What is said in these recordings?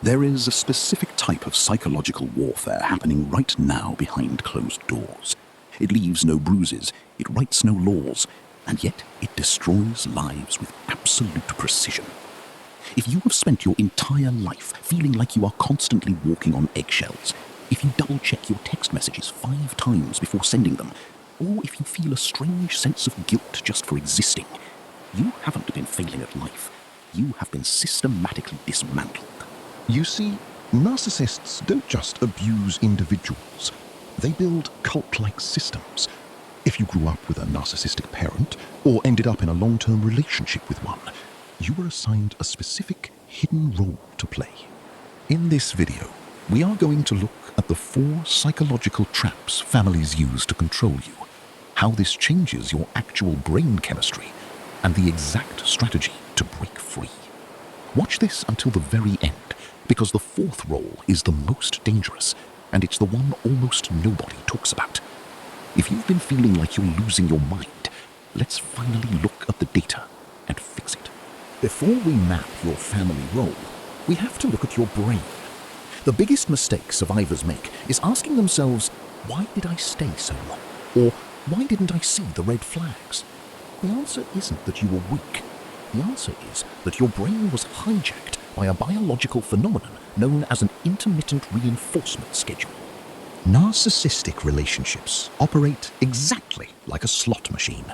There is a specific type of psychological warfare happening right now behind closed doors. It leaves no bruises, it writes no laws, and yet it destroys lives with absolute precision. If you have spent your entire life feeling like you are constantly walking on eggshells, if you double-check your text messages 5 times before sending them, or if you feel a strange sense of guilt just for existing, you haven't been failing at life. You have been systematically dismantled. You see, narcissists don't just abuse individuals. They build cult-like systems. If you grew up with a narcissistic parent or ended up in a long-term relationship with one, you were assigned a specific hidden role to play. In this video, we are going to look at the 4 psychological traps families use to control you, how this changes your actual brain chemistry, and the exact strategy to break free. Watch this until the very end, because the 4th role is the most dangerous, and it's the one almost nobody talks about. If you've been feeling like you're losing your mind, let's finally look at the data and fix it. Before we map your family role, we have to look at your brain. The biggest mistake survivors make is asking themselves, why did I stay so long? Or why didn't I see the red flags? The answer isn't that you were weak. The answer is that your brain was hijacked by a biological phenomenon known as an intermittent reinforcement schedule. Narcissistic relationships operate exactly like a slot machine.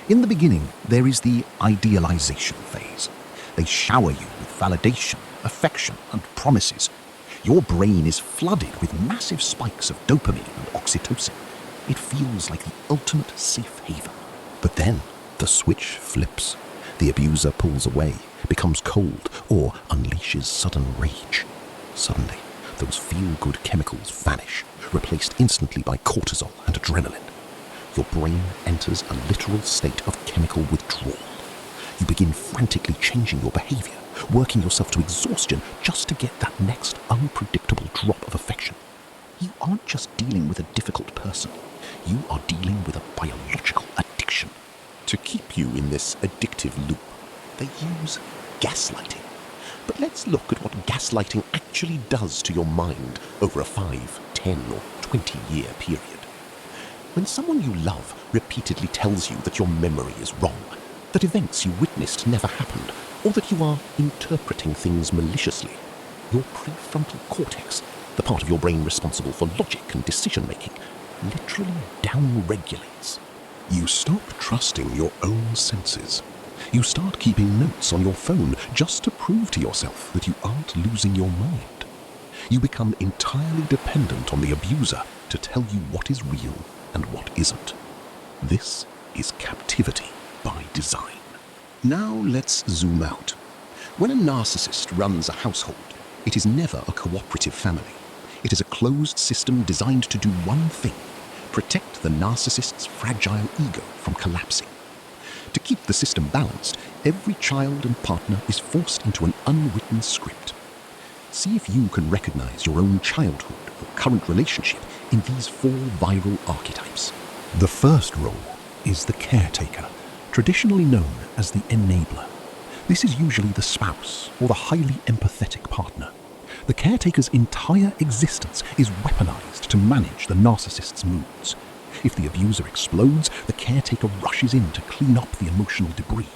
In the beginning, there is the idealization phase. They shower you with validation, affection, and promises. Your brain is flooded with massive spikes of dopamine and oxytocin. It feels like the ultimate safe haven. But then, the switch flips. The abuser pulls away, becomes cold, or unleashes sudden rage. Suddenly, those feel-good chemicals vanish, replaced instantly by cortisol and adrenaline. Your brain enters a literal state of chemical withdrawal. You begin frantically changing your behavior, working yourself to exhaustion just to get that next unpredictable drop of affection. You aren't just dealing with a difficult person. You are dealing with a biological addiction. To keep you in this addictive loop, they use gaslighting. But let's look at what gaslighting actually does to your mind over a 5, 10, or 20-year period. When someone you love repeatedly tells you that your memory is wrong, that events you witnessed never happened, or that you are interpreting things maliciously, your prefrontal cortex, the part of your brain responsible for logic and decision-making, literally down-regulates. You stop trusting your own senses. You start keeping notes on your phone just to prove to yourself that you aren't losing your mind. You become entirely dependent on the abuser to tell you what is real and what isn't. This is captivity by design. Now let's zoom out. When a narcissist runs a household, it is never a cooperative family. It is a closed system designed to do one thing: protect the narcissist's fragile ego from collapsing. To keep the system balanced, every child and partner is forced into an unwritten script. See if you can recognize your own childhood or current relationship in these 4 viral archetypes. The first role is the caretaker, traditionally known as the enabler. This is usually the spouse or the highly empathetic partner. The caretaker's entire existence is weaponized to manage the narcissist's moods. If the abuser explodes, the caretaker rushes in to clean up the emotional debris.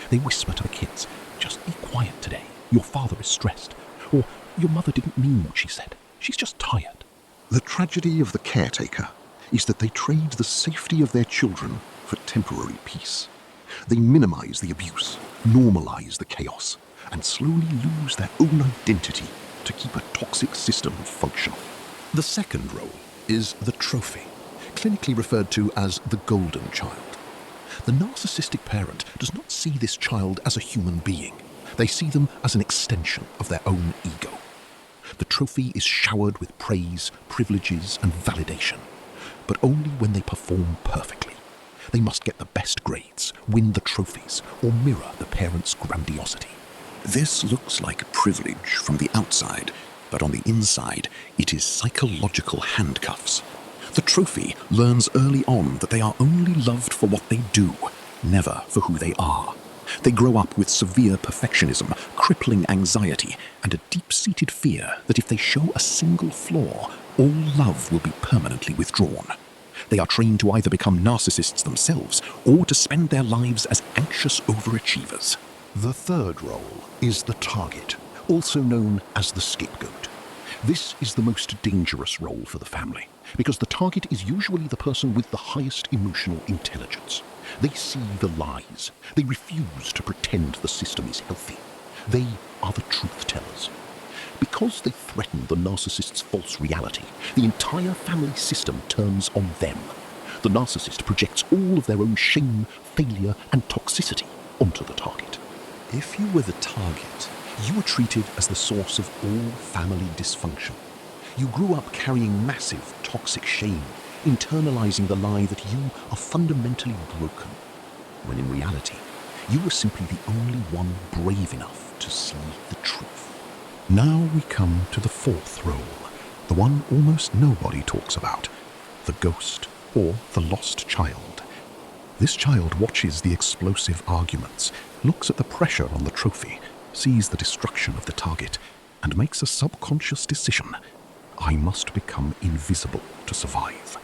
They whisper to the kids, "Just be quiet today. Your father is stressed." Or, "Your mother didn't mean what she said. She's just tired." The tragedy of the caretaker is that they trade the safety of their children for temporary peace. They minimize the abuse, normalize the chaos, and slowly lose their own identity to keep a toxic system functional. The second role is the trophy, clinically referred to as the golden child. The narcissistic parent does not see this child as a human being. They see them as an extension of their own ego. The trophy is showered with praise, privileges, and validation, but only when they perform perfectly. They must get the best grades, win the trophies, or mirror the parent's grandiosity. This looks like privilege from the outside, but on the inside, it is psychological handcuffs. The trophy learns early on that they are only loved for what they do, never for who they are. They grow up with severe perfectionism, crippling anxiety, and a deep-seated fear that if they show a single flaw, all love will be permanently withdrawn. They are trained to either become narcissists themselves or to spend their lives as anxious overachievers. The third role is the target, also known as the scapegoat. This is the most dangerous role for the family, because the target is usually the person with the highest emotional intelligence. They see the lies. They refuse to pretend the system is healthy. They are the truth tellers. Because they threaten the narcissist's false reality, the entire family system turns on them. The narcissist projects all of their own shame, failure, and toxicity onto the target. If you were the target, you were treated as the source of all family dysfunction. You grew up carrying massive, toxic shame, internalizing the lie that you are fundamentally broken, when in reality, you were simply the only one brave enough to see the truth. Now we come to the fourth role, the one almost nobody talks about, the ghost or the lost child. This child watches the explosive arguments, looks at the pressure on the trophy, sees the destruction of the target, and makes a subconscious decision. I must become invisible to survive.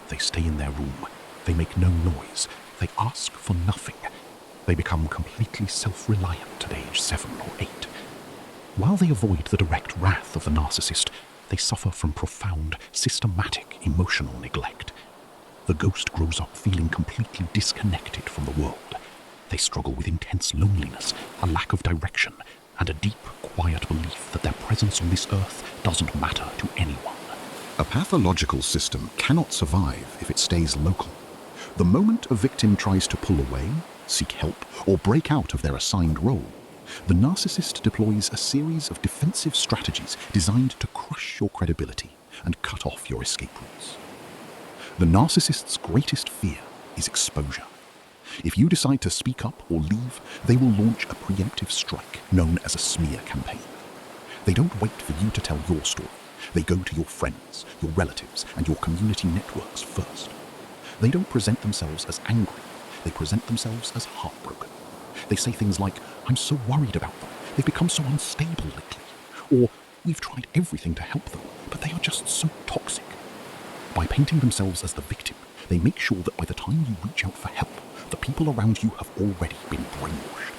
They stay in their room. They make no noise. They ask for nothing. They become completely self-reliant at age 7 or 8. While they avoid the direct wrath of the narcissist, they suffer from profound, systematic emotional neglect. The ghost grows up feeling completely disconnected from the world. They struggle with intense loneliness, a lack of direction, and a deep, quiet belief that their presence on this earth doesn't matter to anyone. A pathological system cannot survive if it stays local. The moment a victim tries to pull away, seek help, or break out of their assigned role, the narcissist deploys a series of defensive strategies designed to crush your credibility and cut off your escape routes. The narcissist's greatest fear is exposure. If you decide to speak up or leave, they will launch a preemptive strike known as a smear campaign. They don't wait for you to tell your story. They go to your friends, your relatives, and your community networks first. They don't present themselves as angry. They present themselves as heartbroken. They say things like, "I'm so worried about them. They've become so unstable lately." Or, "We've tried everything to help them, but they are just so toxic." By painting themselves as the victim, they make sure that by the time you reach out for help, the people around you have already been brainwashed.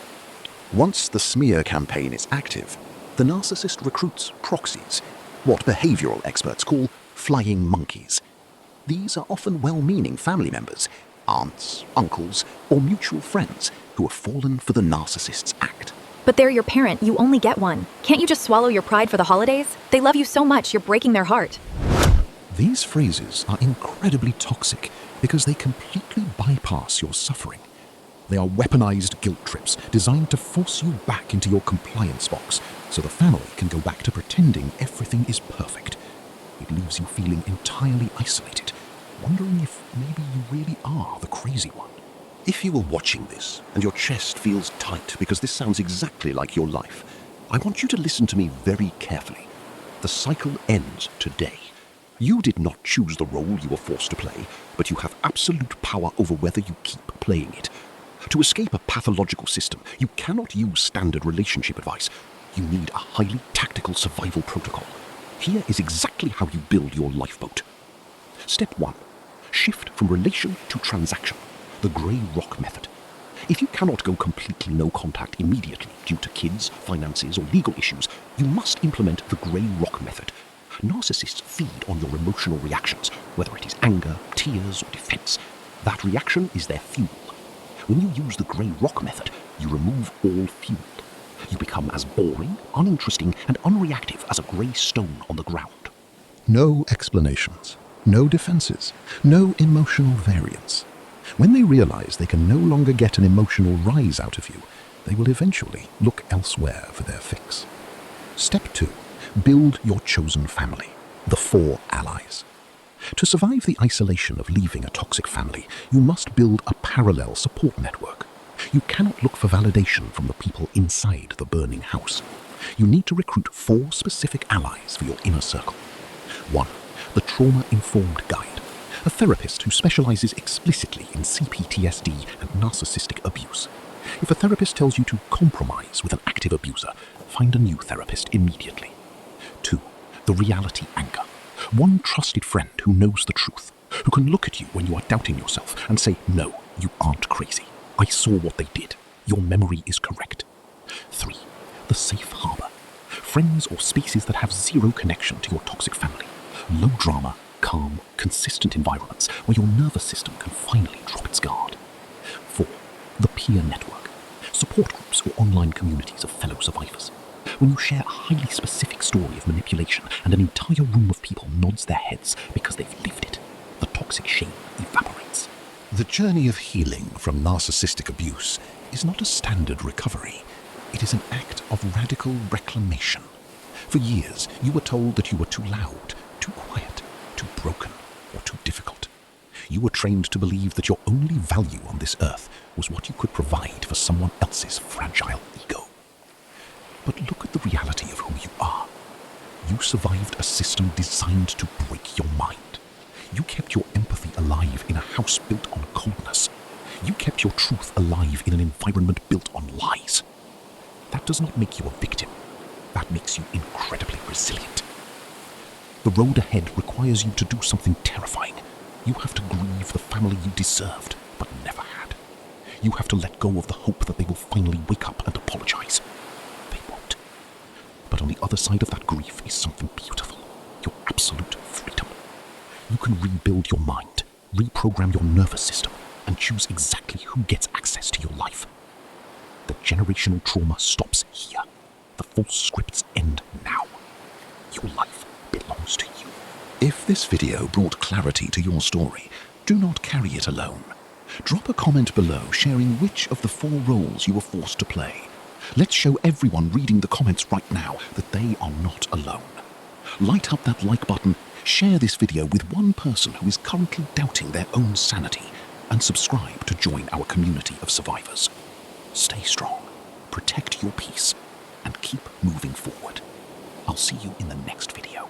Once the smear campaign is active, the narcissist recruits proxies, what behavioral experts call flying monkeys. These are often well-meaning family members, aunts, uncles, or mutual friends who have fallen for the narcissist's act. But they're your parent, you only get one. Can't you just swallow your pride for the holidays? They love you so much, you're breaking their heart. These phrases are incredibly toxic because they completely bypass your suffering. They are weaponized guilt trips designed to force you back into your compliance box so the family can go back to pretending everything is perfect. It leaves you feeling entirely isolated, wondering if maybe you really are the crazy one. If you are watching this and your chest feels tight because this sounds exactly like your life, I want you to listen to me very carefully. The cycle ends today. You did not choose the role you were forced to play, but you have absolute power over whether you keep playing it. To escape a pathological system, you cannot use standard relationship advice. You need a highly tactical survival protocol. Here is exactly how you build your lifeboat. Step 1. Shift from relation to transaction. The grey rock method. If you cannot go completely no contact immediately due to kids, finances, or legal issues, you must implement the grey rock method. Narcissists feed on your emotional reactions, whether it is anger, tears, or defense. That reaction is their fuel. When you use the grey rock method, you remove all fuel. You become as boring, uninteresting, and unreactive as a grey stone on the ground. No explanations, no defenses, no emotional variance. When they realize they can no longer get an emotional rise out of you, they will eventually look elsewhere for their fix. Step 2. Build your chosen family, the 4 allies. To survive the isolation of leaving a toxic family, you must build a parallel support network. You cannot look for validation from the people inside the burning house. You need to recruit 4 specific allies for your inner circle. 1. The trauma-informed guide, a therapist who specializes explicitly in CPTSD and narcissistic abuse. If a therapist tells you to compromise with an active abuser, find a new therapist immediately. 2. The reality anchor. One trusted friend who knows the truth, who can look at you when you are doubting yourself and say, no, you aren't crazy. I saw what they did. Your memory is correct. 3. The safe harbor. Friends or spaces that have zero connection to your toxic family. Low drama, calm, consistent environments where your nervous system can finally drop its guard. 4. The peer network. Support groups or online communities of fellow survivors. When you share a highly specific story of manipulation and an entire room of people nods their heads because they've lived it, the toxic shame evaporates. The journey of healing from narcissistic abuse is not a standard recovery. It is an act of radical reclamation. For years, you were told that you were too loud, too quiet, too broken, or too difficult. You were trained to believe that your only value on this earth was what you could provide for someone else's fragile ego. But look at the reality of who you are. You survived a system designed to break your mind. You kept your empathy alive in a house built on coldness. You kept your truth alive in an environment built on lies. That does not make you a victim. That makes you incredibly resilient. The road ahead requires you to do something terrifying. You have to grieve the family you deserved, but never had. You have to let go of the hope that they will finally wake up and apologize. They won't. But on the other side of that grief is something beautiful. Your absolute freedom. You can rebuild your mind, reprogram your nervous system, and choose exactly who gets access to your life. The generational trauma stops here. The false scripts end now. Your life belongs to you. If this video brought clarity to your story, do not carry it alone. Drop a comment below sharing which of the 4 roles you were forced to play. Let's show everyone reading the comments right now that they are not alone. Light up that like button, share this video with one person who is currently doubting their own sanity, and subscribe to join our community of survivors. Stay strong, protect your peace, and keep moving forward. I'll see you in the next video.